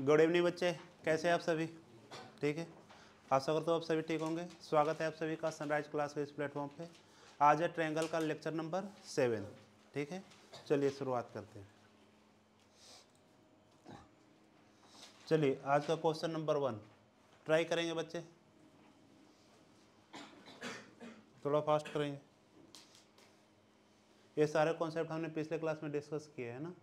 Good evening बच्चे, कैसे हैं आप सभी? ठीक है, आशा करता हूँ आप सभी ठीक होंगे। स्वागत है आप सभी का सनराइज क्लास के इस प्लेटफॉर्म पे। आज है ट्रायंगल का लेक्चर नंबर 7। ठीक है, चलिए शुरुआत करते हैं। चलिए आज का क्वेश्चन नंबर 1 ट्राई करेंगे बच्चे, थोड़ा फास्ट करेंगे। ये सारे कॉन्सेप्ट हमने पिछले क्लास में डिस्कस किए हैं ना।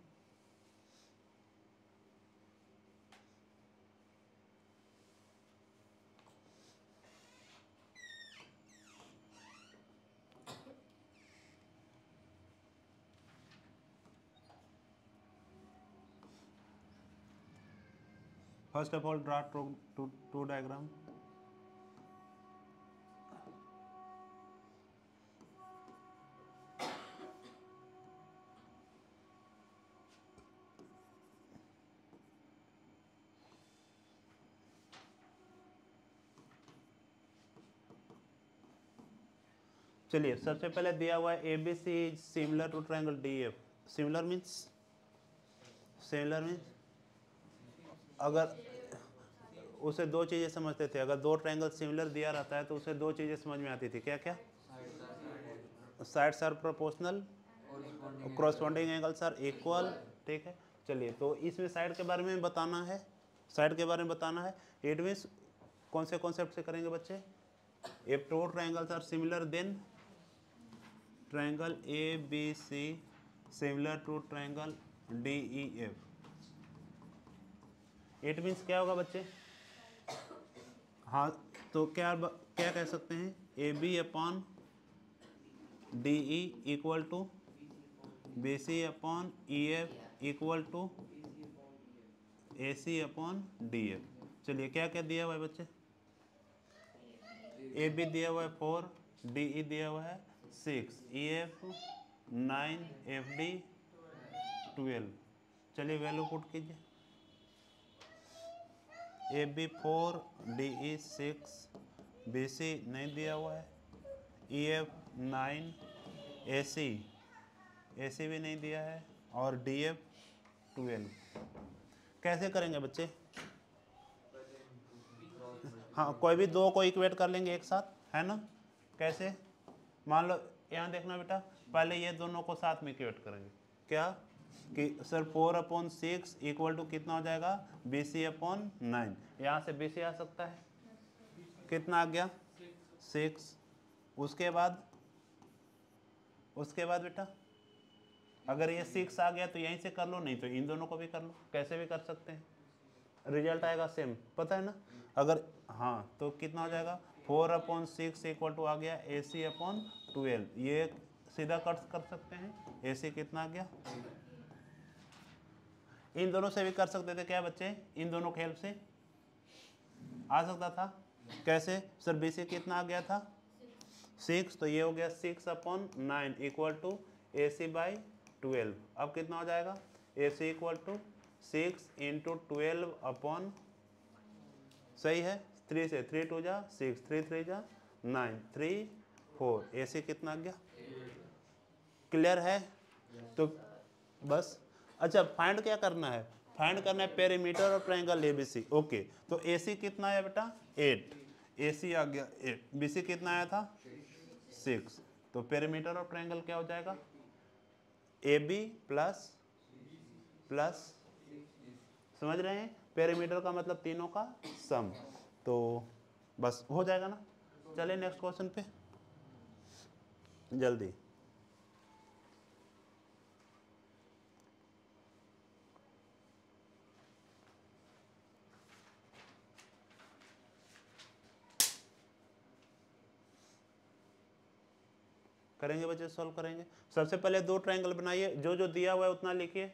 First of all draw to diagram. चलिए सबसे पहले दिया हुआ है ABC similar to triangle DF। Similar means अगर उसे दो चीज़ें समझते थे। अगर दो ट्रायंगल सिमिलर दिया रहता है तो उसे दो चीज़ें समझ में आती थी। क्या क्या? Sides are proportional, corresponding angles are equal. ठीक है, चलिए तो इसमें साइड के बारे में बताना है। साइड के बारे में बताना है। इट मीन्स कौन से कॉन्सेप्ट से करेंगे बच्चे? If two triangles are similar then triangle ABC similar to triangle DEF। It means क्या होगा बच्चे? हाँ, तो क्या कह सकते हैं? AB upon DE equal to BC upon EF equal to AC upon DF। चलिए क्या क्या दिया हुआ है बच्चे? AB दिया हुआ है 4, DE दिया हुआ है 6, EF 9, FD 12। चलिए वैल्यू पुट कीजिए। AB 4, DE 6, BC नहीं दिया हुआ है, EF 9, AC भी नहीं दिया है और DF 12। कैसे करेंगे बच्चे? हाँ, कोई भी दो को इक्वेट कर लेंगे एक साथ, है ना। कैसे? मान लो यहाँ देखना बेटा, पहले ये दोनों को साथ में इक्वेट करेंगे। क्या कि सर 4/6 इक्वल टू कितना हो जाएगा? BC/9। यहाँ से BC आ सकता है, कितना आ गया? 6। उसके बाद बेटा अगर ये 6 आ गया तो यहीं से कर लो, नहीं तो इन दोनों को भी कर लो। कैसे भी कर सकते हैं, रिजल्ट आएगा सेम, पता है ना। अगर हाँ तो कितना हो जाएगा? 4/6 इक्वल टू आ गया AC/12। ये सीधा कट कर सकते हैं। AC कितना आ गया? इन दोनों से भी कर सकते थे क्या बच्चे? इन दोनों की हेल्प से आ सकता था। कैसे? सर BC कितना आ गया था? 6, तो ये हो गया 6/9 इक्वल टू AC/12। अब कितना हो जाएगा? AC equal to 6 into 12 upon, सही है, 3 से 3 2 जा 6, 3 3 जा 9, 3 4। AC कितना आ गया? क्लियर है? तो बस। अच्छा, फाइंड क्या करना है? फाइंड करना है पेरीमीटर और ट्रायंगल ABC। ओके, तो AC कितना है बेटा? 8। AC आ गया 8। BC कितना आया था? 6। तो पेरीमीटर और ट्रायंगल क्या हो जाएगा? AB प्लस प्लस, समझ रहे हैं? पेरीमीटर का मतलब तीनों का सम। तो बस हो जाएगा ना। चलिए नेक्स्ट क्वेश्चन पे जल्दी। करेंगे बच्चे, सॉल्व करेंगे। सबसे पहले दो ट्रायंगल बनाइए, जो जो दिया हुआ है उतना लिखिए।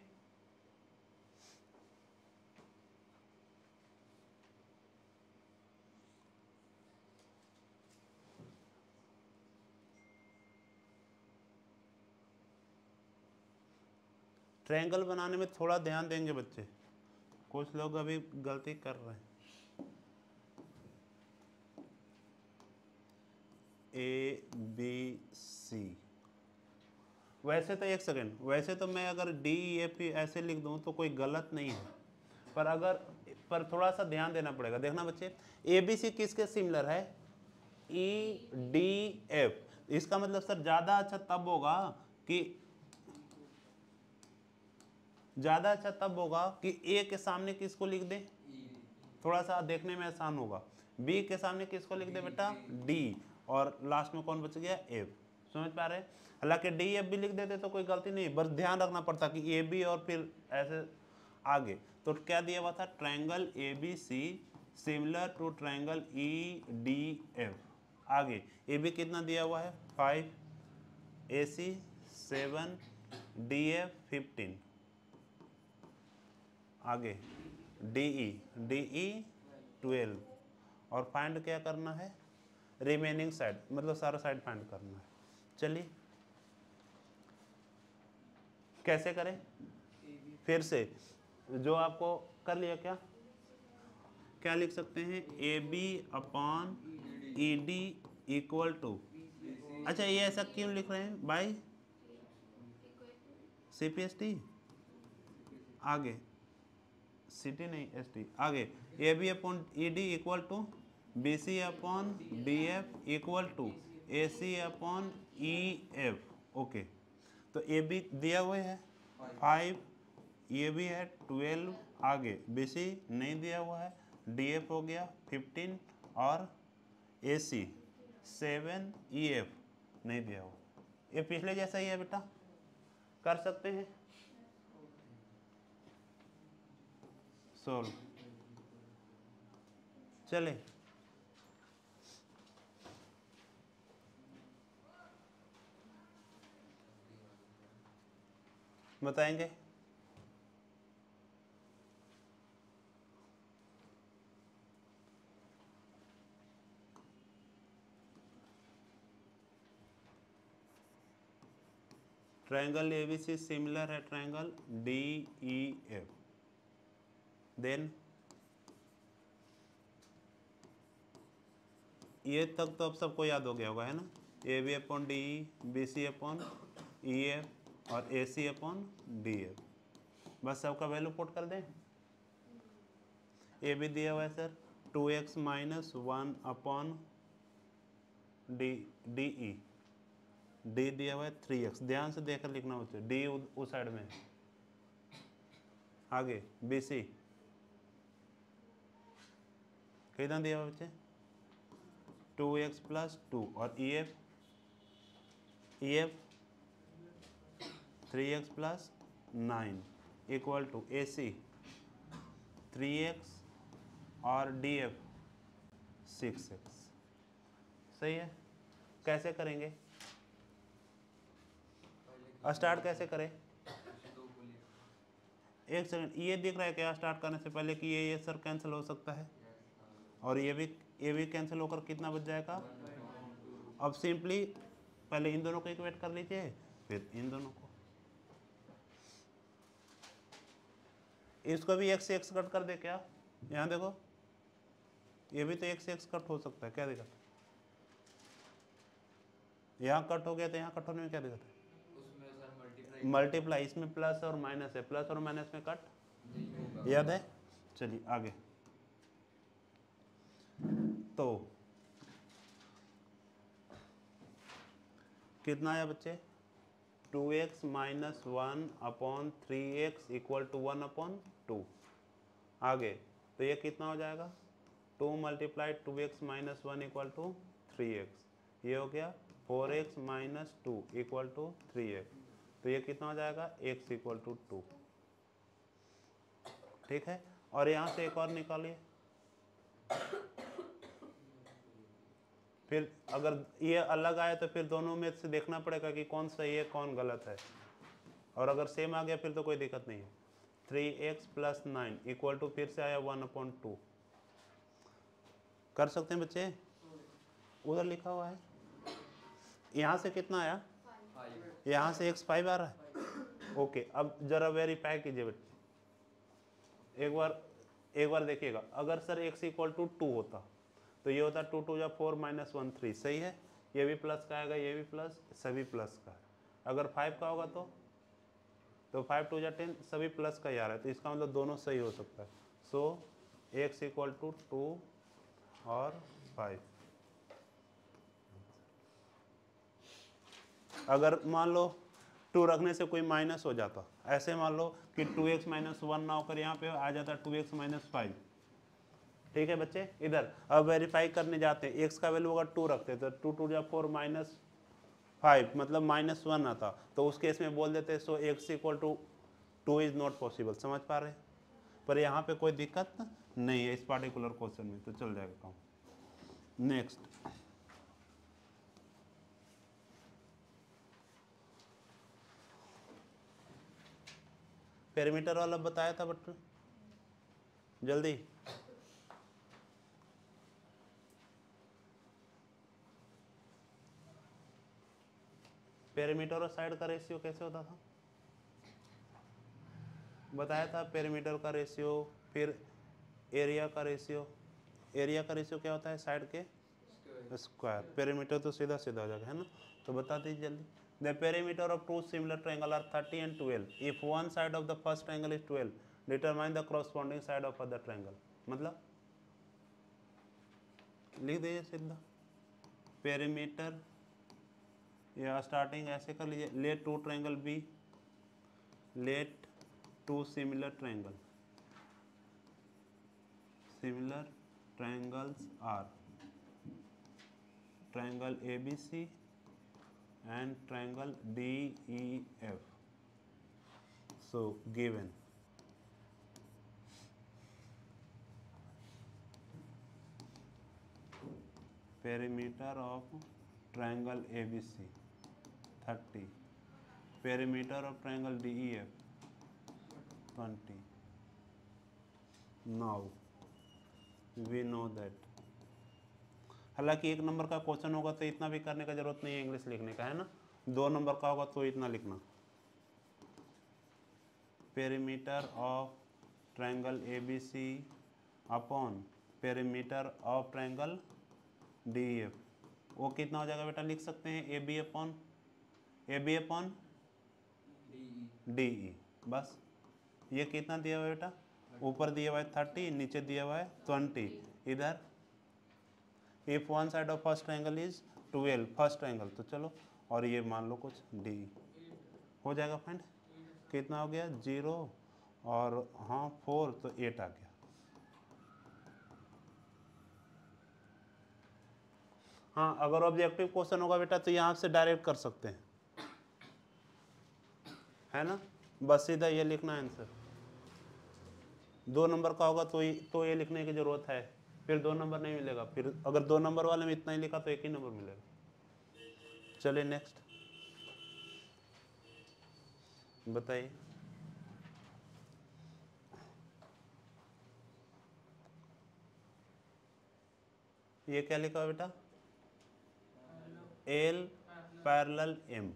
ट्रायंगल बनाने में थोड़ा ध्यान देंगे बच्चे, कुछ लोग अभी गलती कर रहे हैं। ABC, वैसे तो एक सेकंड, वैसे तो मैं अगर DEF ऐसे लिख दूं तो कोई गलत नहीं है, पर अगर पर थोड़ा सा ध्यान देना पड़ेगा। देखना बच्चे, ए बी सी किसके सिमिलर है? ई डी एफ। इसका मतलब सर ज्यादा अच्छा तब होगा कि ए के सामने किसको लिख दे, थोड़ा सा देखने में आसान होगा। बी के सामने किसको लिख दे बेटा? डी, और लास्ट में कौन बच गया? एफ। समझ पा रहे हैं? हालांकि डी एफ भी लिख देते तो कोई गलती नहीं, बस ध्यान रखना पड़ता कि ए बी और फिर ऐसे आगे। तो क्या दिया हुआ था? Triangle A B C similar to triangle E D F. आगे ए बी कितना दिया हुआ है? 5, ए सी 7, डी एफ 15। आगे डी ई 12, और फाइंड क्या करना है? रिमेनिंग साइड, मतलब सारा साइड फाइंड करना है। चलिए कैसे करें? फिर से जो आपको कर लिया, क्या लिख सकते हैं? A B upon E D equal to, अच्छा ये ऐसा क्यों लिख रहे हैं भाई? सी पी एस टी, आगे सी टी नहीं एस टी, आगे A B upon E D equal to B C upon D F equal to A C upon E F. Okay, तो ए बी दिया हुआ है 5, ये भी है 12, आगे बी सी नहीं दिया हुआ है, डी एफ हो गया 15, और ए सी 7, ई एफ नहीं दिया हुआ। ये पिछले जैसा ही है बेटा, कर सकते हैं सोल्व। चले बताएंगे। ट्रायंगल एबीसी सिमिलर है triangle D E F. Then ये तक तो अब सबको याद हो गया होगा, है ना? A B upon D E, B C upon E F, और A C upon D F. बस सबका वैल्यू पुट कर दें। ए बी दिया हुआ है sir 2x minus 1 upon D ई, डी दिया हुआ है 3x। ध्यान से देखकर लिखना बच्चे, डी उस साइड में। आगे बी सी कितना दिया हुआ बच्चे? 2x प्लस 2, और E F 3x plus 9 equal to A C 3x और डी एफ 6x। सही है? कैसे करेंगे? स्टार्ट कैसे करें? एक सेकंड, ये दिख रहा है क्या स्टार्ट करने से पहले कि ये सर कैंसिल हो सकता है, और ये भी कैंसिल होकर कितना बच जाएगा? अब सिंपली पहले इन दोनों को इक्वेट कर लीजिए, फिर इन दोनों को। इसको भी x से x कट कर दे क्या? यहाँ देखो, ये भी तो x से x कट हो सकता है, क्या दिक्कत? यहाँ कट हो गया तो यहाँ कट होने में क्या दिक्कत है? मल्टीप्लाई, इसमें प्लस और माइनस है, प्लस और माइनस में कट, याद है? चलिए आगे। तो कितना आया बच्चे? 2x minus 1 upon 3x equal to 1 upon 2। आगे तो ये कितना हो जाएगा? 2 multiply 2x minus 1 equal to 3x। ये हो गया 4x minus 2 equal to 3x। तो ये कितना हो जाएगा? x equal to 2। ठीक है, और यहाँ से एक और निकालिए। फिर अगर ये अलग आए तो फिर दोनों में से देखना पड़ेगा कि कौन सही है कौन गलत है, और अगर सेम आ गया फिर तो कोई दिक्कत नहीं है। 3x प्लस 9 इक्वल टू फिर से आया 1 अपॉन 2। कर सकते हैं बच्चे? उधर लिखा हुआ है। यहाँ से कितना आया? यहाँ से x 5 आ रहा है। ओके, अब जरा वेरीफाई कीजिए बच्चे, एक बार देखिएगा। अगर सर x इक्वल टू 2 होता तो ये होता 2 2 4 माइनस 1 3। सही है? ये भी प्लस का आएगा, ये भी प्लस, सभी प्लस का है। अगर 5 का होगा तो 5 2 10, सभी प्लस का ही आ रहा है, तो इसका मतलब दोनों सही हो सकता है। सो x इक्वल टू 2 और 5। अगर मान लो 2 रखने से कोई माइनस हो जाता, ऐसे मान लो कि 2x माइनस 1 ना होकर यहाँ पे आ जाता 2x माइनस 5। ठीक है बच्चे, इधर अब वेरीफाई करने जाते हैं, x का वैल्यू अगर 2 रखते तो 2 2 4 माइनस 5 मतलब माइनस 1 आता, तो उस केस में बोल देते so x equal to 2 is not possible. समझ पा रहे हैं? पर यहाँ पे कोई दिक्कत नहीं है इस पार्टिकुलर क्वेश्चन में, तो चल जाएगा काम। नेक्स्ट, पेरीमीटर वाला बताया था बट जल्दी। पेरीमीटर और साइड का रेशियो कैसे होता था बताया था, पेरीमीटर का रेशियो, फिर एरिया का रेशियो। एरिया का रेशियो क्या होता है? साइड के स्क्वायर। पेरीमीटर तो सीधा सीधा हो जाएगा, है ना? तो बता दीजिए जल्दी। The perimeter of two similar triangles are 30 and 12. If one side of the first triangle is 12, determine the corresponding side of other triangle. मतलब लिख दीजिए सीधा, पेरीमीटर या स्टार्टिंग ऐसे कर लीजिए, let two triangle B, let two similar triangle, similar triangles are triangle ABC and triangle DEF. So given perimeter of triangle ABC 30, perimeter of triangle DEF 20. Now we know that, हालांकि 1 number का question होगा तो इतना भी करने का जरूरत नहीं है इंग्लिश लिखने का, है ना? 2 नंबर का होगा तो इतना लिखना, perimeter of triangle ABC upon perimeter of triangle DEF, वो कितना हो जाएगा बेटा? लिख सकते हैं AB अपॉन DE। बस ये कितना दिया हुआ है बेटा? ऊपर दिया हुआ है 30, नीचे दिया हुआ है 20। इधर if one side of first triangle is 12, first triangle, तो चलो, और ये मान लो कुछ D हो जाएगा फ्रेंड। कितना हो गया? 0 और हाँ 4, तो 8 आ गया। हाँ, अगर ऑब्जेक्टिव क्वेश्चन होगा बेटा तो यहाँ से डायरेक्ट कर सकते हैं, है ना? बस सीधा ये लिखना है आंसर। 2 नंबर का होगा तो ये लिखने की जरूरत है, फिर 2 नंबर नहीं मिलेगा। फिर अगर 2 नंबर वाले में इतना ही लिखा तो 1 ही नंबर मिलेगा। चलिए नेक्स्ट बताइए। ये क्या लिखा हुआ बेटा? L parallel M।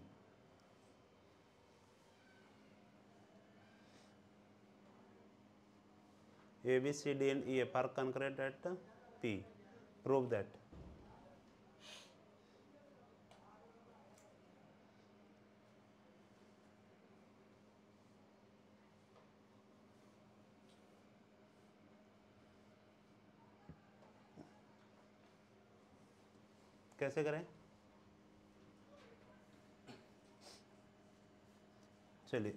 A B C D and E F are concurrent at P. Prove that. कैसे करें? चलिए,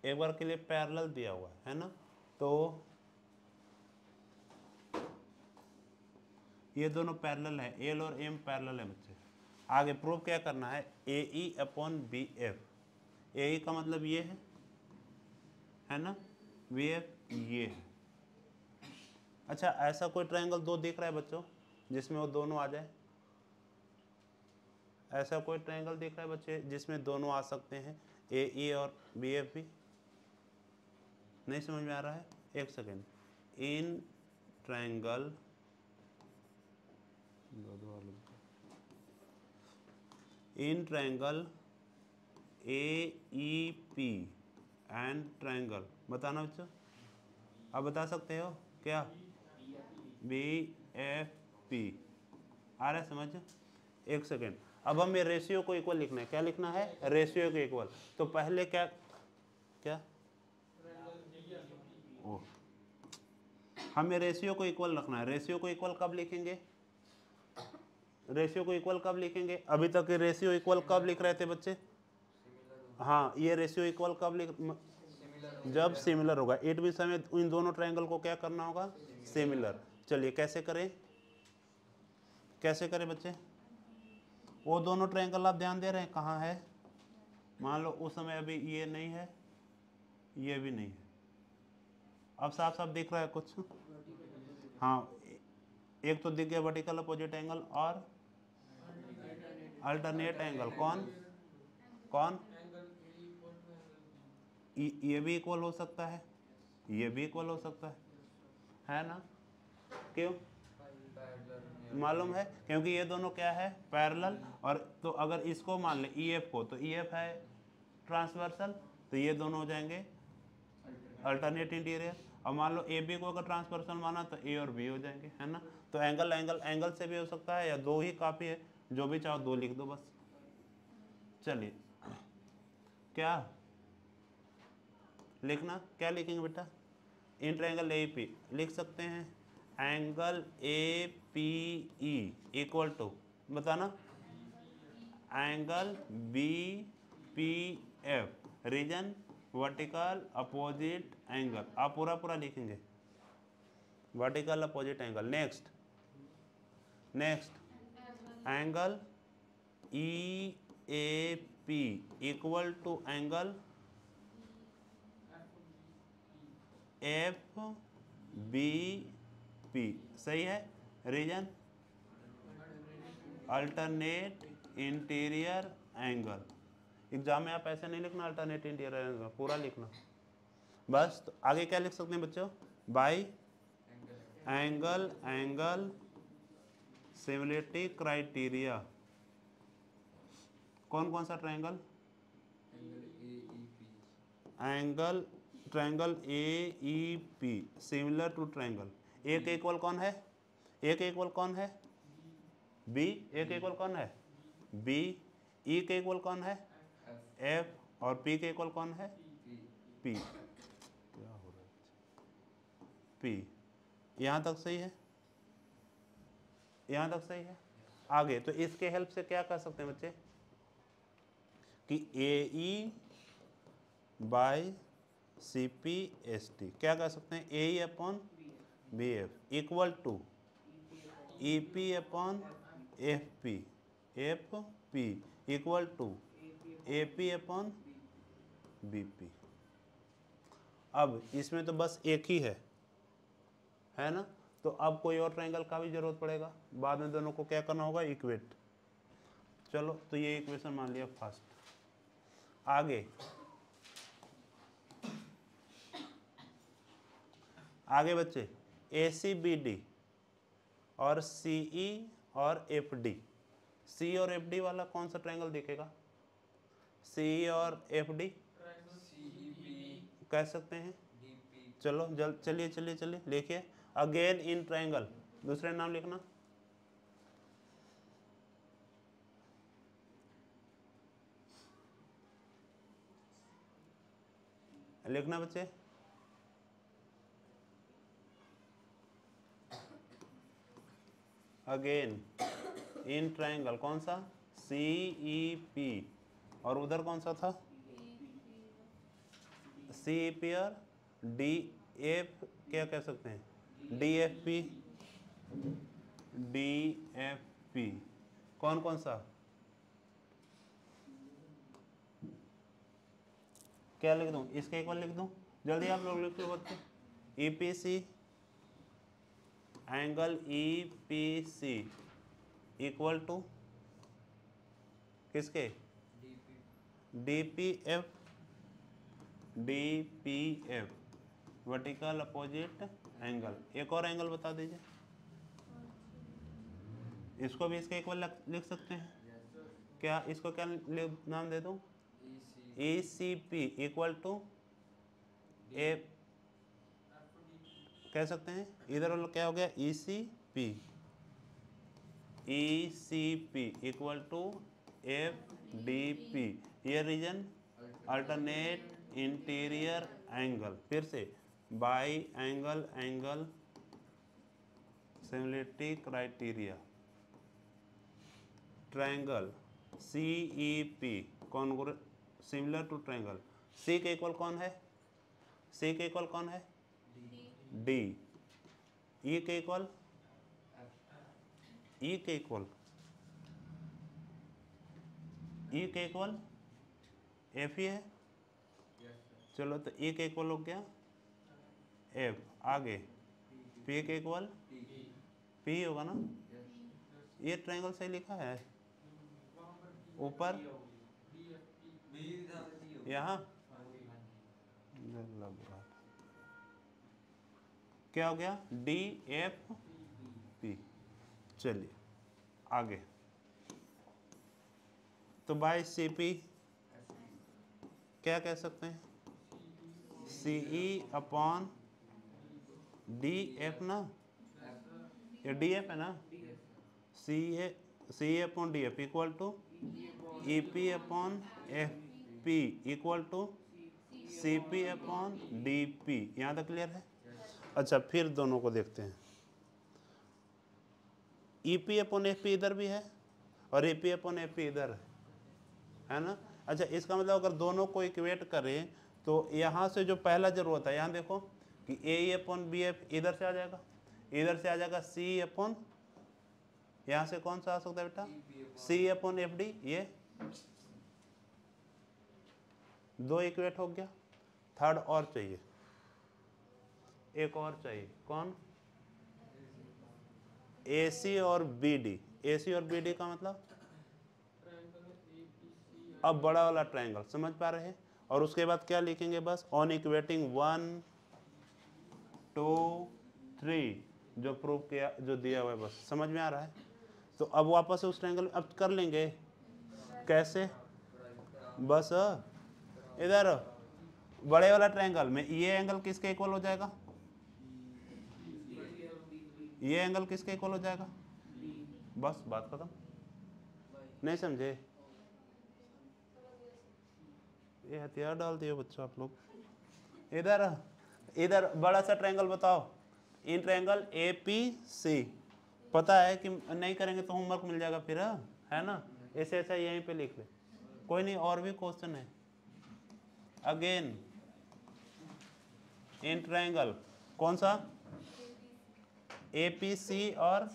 एक बार के लिए पैरेलल दिया हुआ है ना, तो ये दोनों पैरेलल है, L और M पैरेलल है बच्चे। आगे प्रूव क्या करना है? AE upon BF। AE का मतलब ये है ना? BF ये है। अच्छा, ऐसा कोई ट्रायंगल 2 दिख रहा है बच्चों जिसमें वो दोनों आ जाए? ऐसा कोई ट्रायंगल दिख रहा है बच्चे जिसमें दोनों आ सकते हैं, AE और BF भी? नहीं समझ में आ रहा है? एक second. In triangle AEP and triangle, बताना बच्चों। आप बता सकते हो क्या? BFP आ रहा है समझ? एक सेकेंड, अब हमें रेशियो को इक्वल लिखना है। क्या लिखना है? रेशियो को इक्वल। तो पहले क्या क्या? ओह, हमें रेशियो को इक्वल रखना है। रेशियो को इक्वल कब लिखेंगे? रेशियो को इक्वल कब लिखेंगे? अभी तक रेशियो इक्वल कब लिख रहे थे बच्चे? हाँ, ये रेशियो इक्वल कब लिख, जब सिमिलर होगा। इट मींस हमें इन दोनों ट्रायंगल को क्या करना होगा? सिमिलर। चलिए कैसे करें, कैसे करें बच्चे? वो दोनों ट्रायंगल आप ध्यान दे रहे हैं कहाँ है? मान लो उस समय अभी ये नहीं है, ये भी नहीं है। अब साफ साफ दिख रहा है कुछ? हाँ, एक तो दिख गया वर्टिकल अपोजिट एंगल और अल्टरनेट एंगल। कौन कौन? ये भी इक्वल हो सकता है, ये भी इक्वल हो सकता है ना? क्यों? मालूम है, क्योंकि ये दोनों क्या है? पैरेलल। और तो अगर इसको मान ले EF को, तो EF है ट्रांसवर्सल, तो ये दोनों हो जाएंगे अल्टरनेट इंटीरियर। और मान लो AB को अगर ट्रांसवर्सल माना तो A और B हो जाएंगे, है ना? तो एंगल एंगल एंगल से भी हो सकता है, या दो ही काफ़ी है, जो भी चाहो दो लिख दो बस। चलिए, क्या लिखना, क्या लिखेंगे बेटा? इन ट्रायंगल AP लिख सकते हैं एंगल APE इक्वल टू, बताना, angle BPF reason vertical opposite angle. आप पूरा पूरा लिखेंगे vertical opposite angle. Next angle EAP equal to angle FBP। सही है? Reason alternate interior angle. Exam में आप ऐसे नहीं लिखना अल्टरनेट इंटीरियर एंगल, पूरा लिखना बस। तो आगे क्या लिख सकते हैं बच्चों? By angle similarity criteria. कौन कौन सा triangle? Angle triangle AEP similar to triangle. A के इक्वल कौन है? ए के इक्वल कौन है? B। ए के इक्वल कौन है? B। E के इक्वल कौन है? F। और P के इक्वल कौन है? P। क्या हो रहा है? P। यहाँ तक सही है? यहाँ तक सही है? आगे तो इसके हेल्प से क्या कर सकते हैं बच्चे कि AE बाई CPST क्या कर सकते हैं? AE upon BF equal to EP upon FP equal to AP upon BP। अब इसमें तो बस एक ही है ना? तो अब कोई और ट्रायंगल का भी जरूरत पड़ेगा, बाद में दोनों को क्या करना होगा? इक्वेट। चलो, तो ये इक्वेशन मान लिया फर्स्ट। आगे बच्चे ACBD और CE और FD। C और FD वाला कौन सा ट्रायंगल दिखेगा? CE और FD कह सकते हैं। चलो चलिए लिखिए। अगेन इन ट्रायंगल, दूसरे नाम लिखना। लिखना बच्चे, अगेन इन ट्रायंगल। कौन सा? CEP। और उधर कौन सा था? CEP और DF क्या कह सकते हैं? DFP। कौन कौन सा? क्या लिख दूं? इसके एक बार लिख दूं, जल्दी आप लोग लिख लो बच्चे। EPC angle EPC equal to किसके? DPF vertical opposite angle. एक और एंगल बता दीजिए, इसको भी इसके इक्वल लिख सकते हैं क्या? इसको क्या नाम दे दूं? ECP इक्वल टू A कह सकते हैं। इधर वाला क्या हो गया? ECP equal to FDP। ये रीजन अल्टरनेट इंटीरियर एंगल। फिर से by angle similarity criteria, triangle CEP कौन सिमिलर टू ट्रायंगल, C के इक्वल कौन है, C के इक्वल कौन है, D, E के इक्वल, E के इक्वल, E के इक्वल F ही है। चलो तो E के इक्वल हो गया F, आगे P के इक्वल P होगा ना, ये ट्रायंगल सही लिखा है ऊपर यहाँ, क्या हो गया DFP। चलिए आगे, तो बाय CP क्या कह सकते हैं, CE अपॉन DF ना, ये DF है ना, CE upon DF equal to EP upon FP equal to CP upon DP। यहाँ तक क्लियर है। अच्छा फिर दोनों को देखते हैं, EP अपॉन FP इधर भी है और AP अपॉन FP इधर है ना। अच्छा इसका मतलब अगर दोनों को इक्वेट करें तो यहाँ से जो पहला जरूरत है, यहाँ देखो कि AE अपॉन BF इधर से आ जाएगा, इधर से आ जाएगा CE अपॉन, यहाँ से कौन सा आ सकता है बेटा, CE अपॉन FD, ये दो इक्वेट हो गया। थर्ड और चाहिए, एक और चाहिए, कौन, AC और BD। AC और BD का मतलब अब बड़ा वाला ट्रायंगल समझ पा रहे हैं। और उसके बाद क्या लिखेंगे, बस ऑन इक्वेटिंग 1 2 3 जो प्रूफ किया, जो दिया हुआ है, बस समझ में आ रहा है। तो अब वापस उस ट्रायंगल अब कर लेंगे, कैसे, बस इधर बड़े वाला ट्रायंगल में ये एंगल किसके इक्वल हो जाएगा, ये एंगल किसके इक्वल हो जाएगा, बस बात खत्म। नहीं समझे, ये हथियार डाल दिए बच्चों आप लोग। इधर इधर बड़ा सा ट्रायंगल बताओ, इन ट्रायंगल APC, पता है कि नहीं करेंगे तो होमवर्क मिल जाएगा फिर, है ना, ऐसे ऐसा यहीं पे लिख ले, कोई नहीं और भी क्वेश्चन है। अगेन इन ट्रायंगल कौन सा, APC और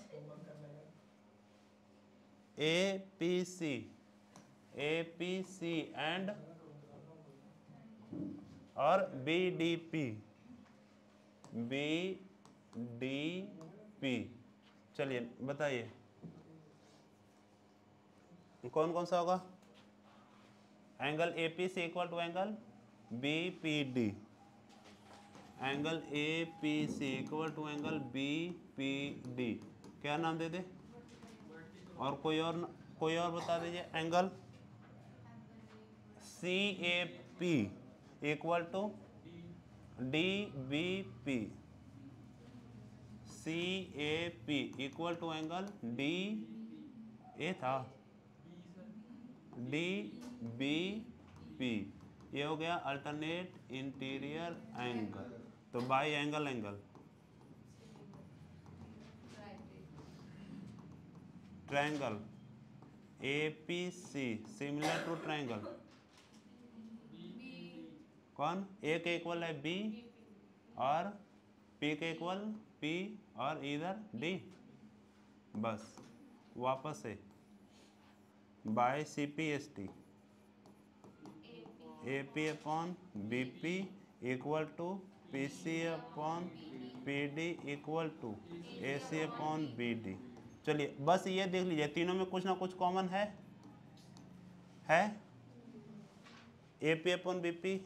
APC एंड और BDP, चलिए बताइए कौन कौन सा होगा, angle APC equal to angle BPD, angle APC equal to angle BPD, क्या नाम दे दे, और कोई और बता दीजिए, angle CAP equal to DBP, CAP equal to angle D, ये था DBP, ये हो गया अल्टरनेट इंटीरियर एंगल। तो by angle triangle APC similar to triangle कौन, A के इक्वल है B और P के इक्वल P और इधर D, बस वापस से by CPST AP upon BP equal to PC upon PD equal to AC upon BD। चलिए बस ये देख लीजिए, तीनों में कुछ ना कुछ कॉमन है AP अपॉन BP,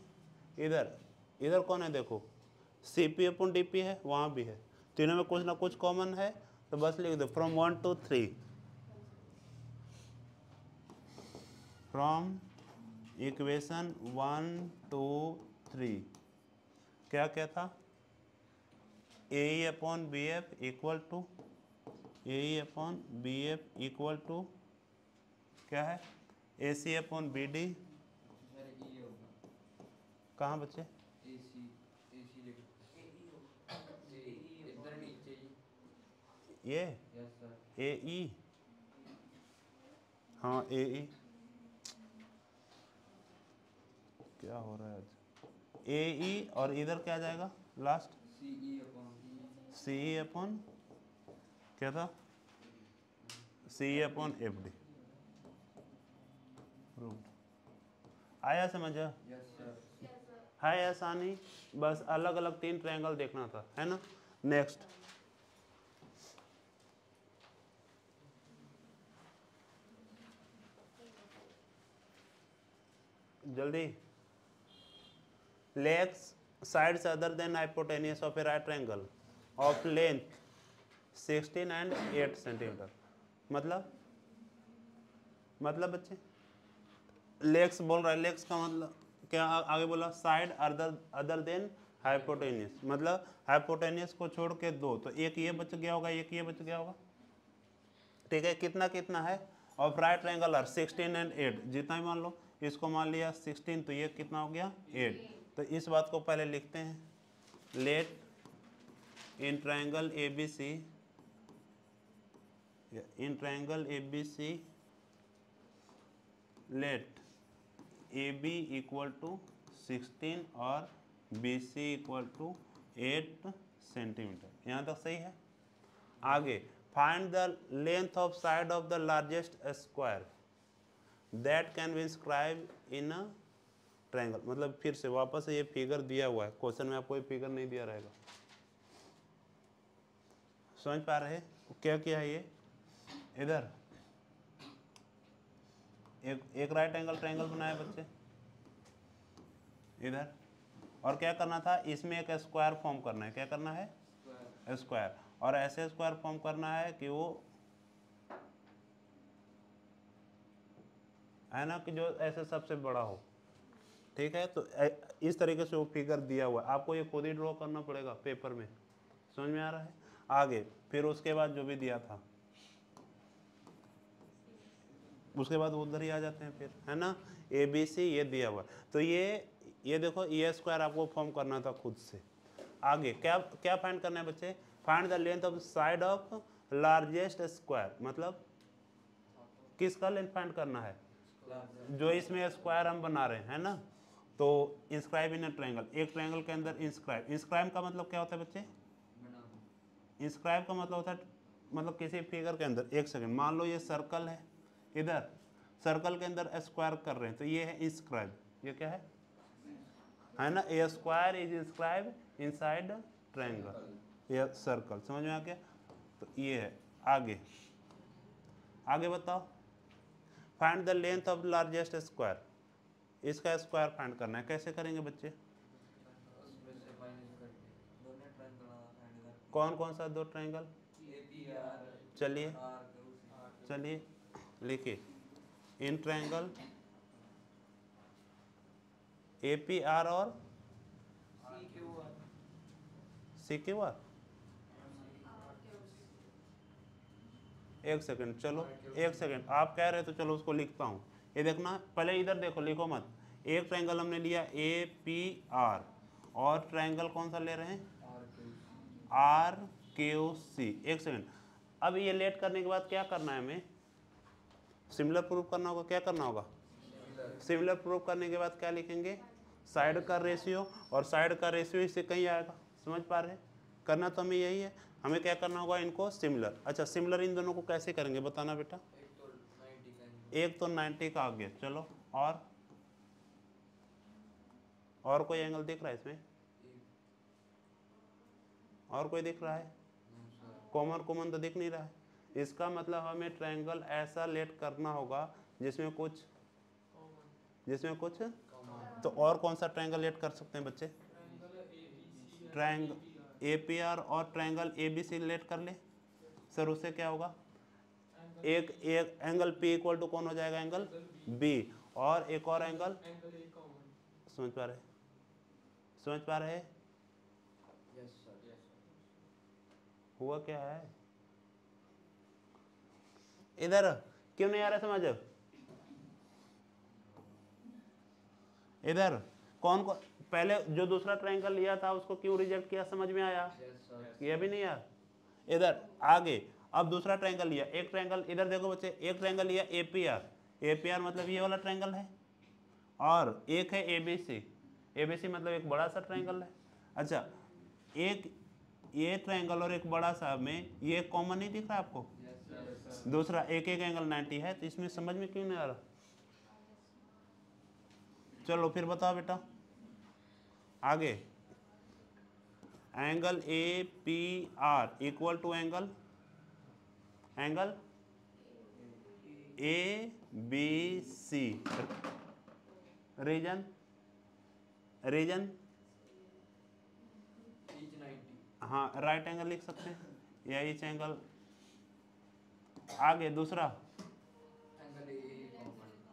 इधर कौन है देखो, CP अपॉन DP है, वहाँ भी है, तीनों में कुछ ना कुछ कॉमन है। तो बस लिख दो फ्रॉम 1 to 3, फ्रॉम इक्वेशन 1 2 3 क्या क्या था, AE upon BF equal to AE upon BF equal to क्या है, AC अपॉन BD, कहाँ बच्चे, ये ए ई, हाँ ए ई, क्या हो रहा है आज, ए ई और इधर क्या आ जाएगा लास्ट, सी ई अपॉन क्या था, सी ई अपॉन एफ डी। आया समझ, है आसानी, बस अलग अलग 3 ट्रायंगल देखना था, है ना। नेक्स्ट, जल्दी, legs sides other than hypotenuse of a right triangle of length 16 and 8 centimetre. मतलब बच्चे लेग्स बोल रहा है, लेग्स का मतलब क्या, आगे बोला साइड अदर देन हाइपोटेनियस, मतलब हाइपोटेनियस को छोड़ के 2, तो एक ये बच गया होगा, एक ये बच गया होगा, ठीक है। कितना कितना है, of right triangle are 16 and 8, जितना ही मान लो, इसको मान लिया 16, तो ये कितना हो गया 8। तो इस बात को पहले लिखते हैं, let in triangle A B C, in triangle A B C let A B equal to 16 और B C equal to 8 centimetre. यहाँ तक सही है। आगे, find the length of side of the largest square that can be inscribe in a triangle. मतलब फिर से वापस ये फिगर दिया हुआ है, क्वेश्चन में आपको ये फिगर नहीं दिया रहेगा, समझ पा रहे हैं क्या किया है ये। इधर एक राइट एंगल ट्रायंगल बनाया बच्चे इधर, और क्या करना था, इसमें एक स्क्वायर फॉर्म करना है। क्या करना है, स्क्वायर, और ऐसे स्क्वायर फॉर्म करना है कि वो है ना, कि जो ऐसे सबसे बड़ा हो, ठीक है। तो इस तरीके से वो फिगर दिया हुआ है, आपको ये खुद ही ड्रॉ करना पड़ेगा पेपर में, समझ में आ रहा है। आगे फिर उसके बाद जो भी दिया था, उसके बाद उधर ही आ जाते हैं फिर, है ना। ए बी सी ये दिया हुआ, तो ये देखो, ये स्क्वायर आपको फॉर्म करना था खुद से। आगे क्या क्या फाइंड करना है बच्चे, find the length of side of largest square, मतलब किसका लेंथ फाइंड करना है, जो इसमें स्क्वायर हम बना रहे हैं, है ना। तो इंस्क्राइब इन अ ट्रायंगल, एक ट्रायंगल के अंदर इंस्क्राइब, इंस्क्राइब का मतलब क्या होता है बच्चे, इंस्क्राइब का मतलब होता है, मतलब किसी फिगर के अंदर, एक सेकंड, मान लो ये सर्कल है, इधर सर्कल के अंदर स्क्वायर कर रहे हैं, तो ये है इंस्क्राइब, ये क्या है ना, a square is inscribe inside triangle, ये सर्कल, समझ में आ गया। तो ये है। आगे बताओ, find the length of largest square, इसका स्क्वायर फाइंड करना है, कैसे करेंगे बच्चे, कौन कौन सा 2 ट्रायंगल, चलिए लिखिए, इन ट्रायंगल ए पी आर और सी क्यू आर, एक सेकंड, चलो एक सेकंड, आप कह रहे तो चलो उसको लिखता हूँ। ये देखना, पहले इधर देखो, लिखो मत। एक ट्रायंगल हमने लिया ए पी आर, और ट्रायंगल कौन सा ले रहे हैं, आर क्यू सी। एक सेकंड, अब ये लेट करने के बाद क्या करना है, हमें सिमिलर प्रूफ करना होगा। क्या करना होगा, सिमिलर प्रूफ करने के बाद क्या लिखेंगे, साइड का रेशियो, और साइड का रेशियो इससे कहीं आएगा, समझ पा रहे हैं। करना तो हमें यही है, हमें क्या करना होगा, इनको सिमिलर। अच्छा, सिमिलर इन दोनों को कैसे करेंगे बताना बेटा। एक तो 90 का आ गया, चलो, और कोई एंगल दिख रहा है इसमें, और कोई दिख रहा है, कॉमन तो दिख नहीं रहा है। इसका मतलब हमें ट्रायंगल ऐसा लेट करना होगा जिसमें कुछ तो और कौन सा ट्रायंगल लेट कर सकते हैं बच्चे, ट्रायंगल ए पी आर और triangle A B C let कर ले सर। उससे क्या होगा, एक एंगल पी इक्वल टू कौन हो जाएगा, एंगल बी, और एक और एंगल, समझ पा रहे हुआ क्या है, इधर क्यों नहीं आ रहा समझ, इधर कौन पहले जो दूसरा ट्रायंगल लिया था उसको क्यों रिजेक्ट किया, समझ में आया, ये भी नहीं यार, इधर आगे अब दूसरा ट्रायंगल लिया, एक ट्रायंगल इधर देखो बच्चे, एक ट्रायंगल लिया एपीआर, एपीआर मतलब ये वाला ट्रायंगल है, और एक है एबीसी, एबीसी मतलब एक बड़ा सा ट्रायंगल है। अच्छा, एक ये ट्रायंगल और एक बड़ा सा में ये कॉमन नहीं दिख रहा आपको? दूसरा एक एक एंगल 90 है, तो इसमें समझ में क्यों नहीं आ रहा? चलो फिर बताओ बेटा आगे। Angle A P R equal to angle A B C, reason हाँ राइट एंगल लिख सकते हैं, या इच एंगल। आगे दूसरा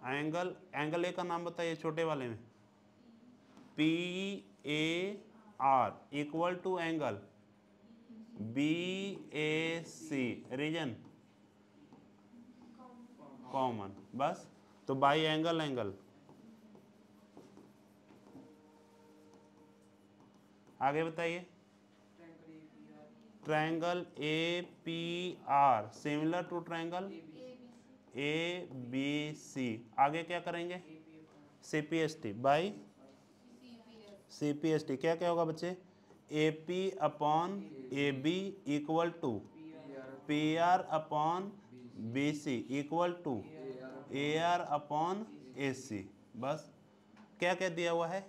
एंगल ए का नाम बताइए छोटे वाले में, P A R equal to angle B A C, reason common, बस। तो बाई एंगल आगे बताइए। Triangle A P R similar to triangle A B C, आगे क्या करेंगे? C P S T by C P S T, क्या क्या होगा बच्चे? A P upon A B equal to P R upon B C equal to A R upon A C, बस। क्या क्या दिया हुआ है?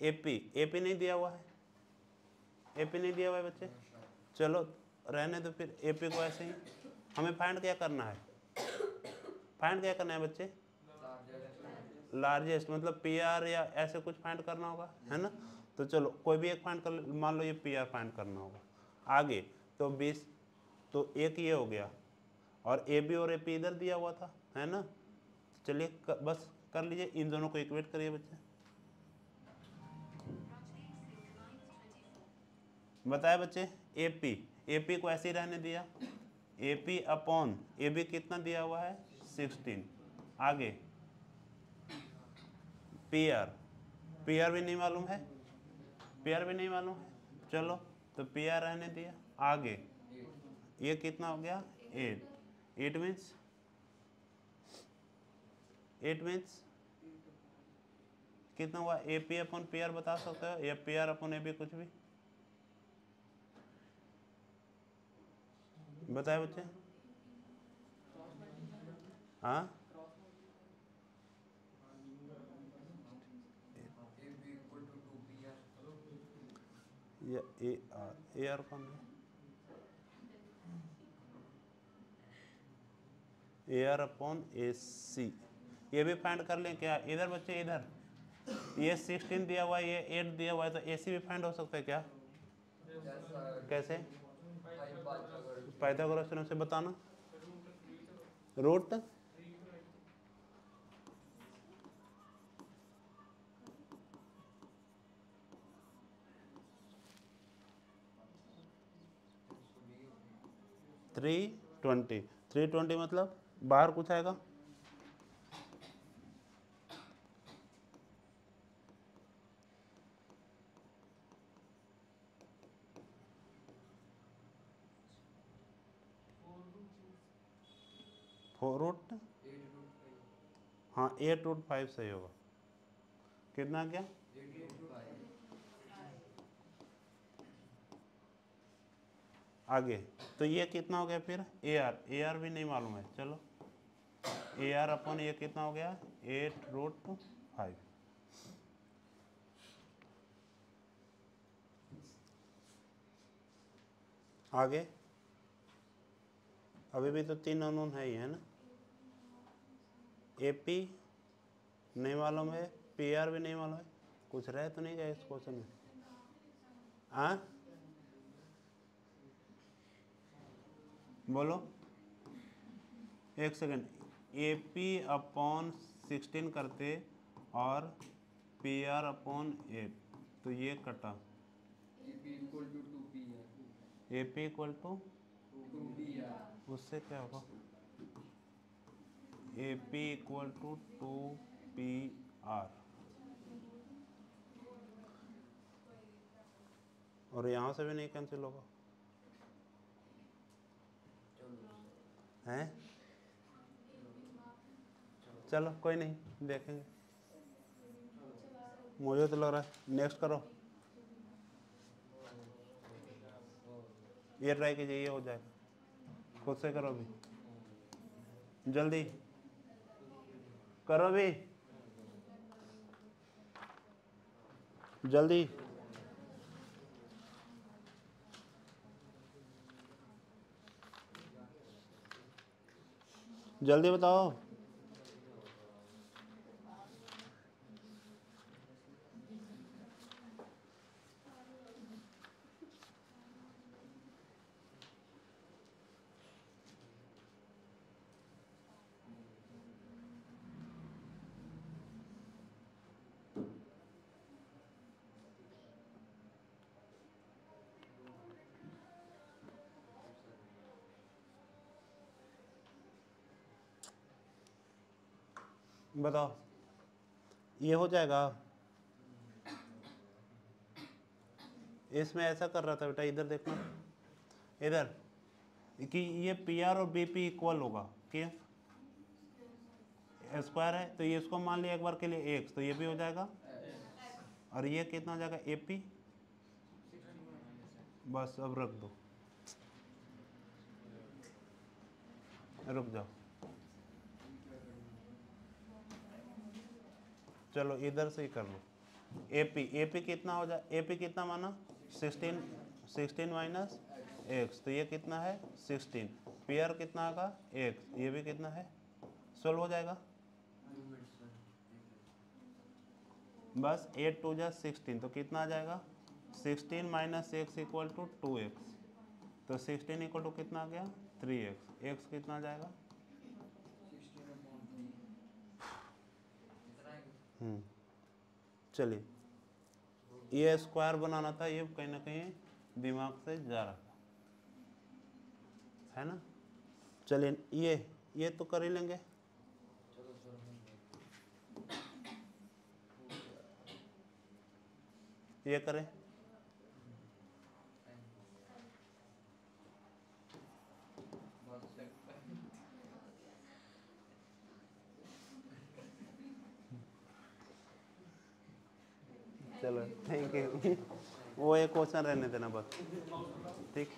एपी, एपी नहीं दिया हुआ है, एपी नहीं दिया हुआ है बच्चे, चलो रहने दो फिर एपी को ऐसे ही। हमें फाइंड क्या करना है? फाइंड क्या करना है बच्चे? लार्जेस्ट, मतलब पी आर या ऐसे कुछ फाइंड करना होगा, है ना? तो चलो कोई भी एक फाइंड कर, मान लो ये पी आर फाइंड करना होगा। आगे तो 20, तो एक ये हो गया, और ए बी और ए पी इधर दिया हुआ था, है ना? चलिए बस कर लीजिए, इन दोनों को इक्वेट करिए बच्चे। बताया बच्चे, ए पी को ऐसे ही रहने दिया, A P upon A B कितना दिया हुआ है? 16। आगे पी आर भी नहीं मालूम है, पी आर भी नहीं मालूम है, चलो तो पी आर रहने दिया। आगे ये कितना हो गया? 8 मीन्स कितना हुआ? A P upon P R बता सकते हो, या P R upon A B, कुछ भी बताए बच्चे। हाँ या ए आर कौन है? ए आर अपॉन ए सी, ये भी फाइंड कर लें क्या? इधर बच्चे इधर ये 16 दिया हुआ है, ये 8 दिया हुआ है, तो ए सी भी फाइंड हो सकता है क्या? कैसे? पाइथागोरस थ्योरम से बताना। रूट थ्री 320 मतलब बाहर कुछ आएगा? रूट हाँ 8√5 सही होगा। कितना क्या? आगे तो ये कितना हो गया फिर? ए आर भी नहीं मालूम है, चलो ए आर अपॉन ये कितना हो गया? 8√5। आगे अभी भी तो 3 अननोन है ही, है ना? ए पी नहीं मालूम है, पी आर भी नहीं मालूम है, कुछ रह तो नहीं गया इस क्वेश्चन में? हाँ बोलो, एक सेकेंड। ए पी अपॉन 16 करते और पी आर अपॉन 8, तो ये कटा। ए पी इक्वल टू उससे क्या होगा? A P equal to 2PR, और यहाँ से भी नहीं कैंसिल होगा। हैं? चलो कोई नहीं, देखेंगे। मुझे तो लग रहा है नेक्स्ट करो, ये ट्राई कीजिए, ये हो जाएगा। खुद से करो अभी, जल्दी करो अभी, जल्दी। जल्दी बताओ। बताओ, ये हो जाएगा। इसमें ऐसा कर रहा था बेटा, इधर देखना, इधर कि ये पी आर और बी पी इक्वल होगा, क्या स्क्वायर है, तो ये इसको मान लिया एक बार के लिए एक्स, तो ये भी हो जाएगा। और ये कितना हो जाएगा, ए पी। बस अब रख दो, रुक जाओ, चलो इधर से ही कर लो। ए पी कितना हो जाए, ए पी कितना माना 16 माइनस एक्स, तो ये कितना है 16। पी आर कितना आएगा एक्स, ये भी कितना है, सोल्व हो जाएगा। बस 8 2 जा 16, तो कितना आ जाएगा 16 minus x equal to 2x, तो 16 इक्वल टू कितना आ गया 3x, x कितना आ जाएगा। चलिए, ये स्क्वायर बनाना था, ये कहीं ना कहीं दिमाग से जा रहा था, है ना। चलिए ये तो कर ही लेंगे। ये करें, चलो थैंक यू। वो एक क्वेश्चन रहने देना बस, ठीक।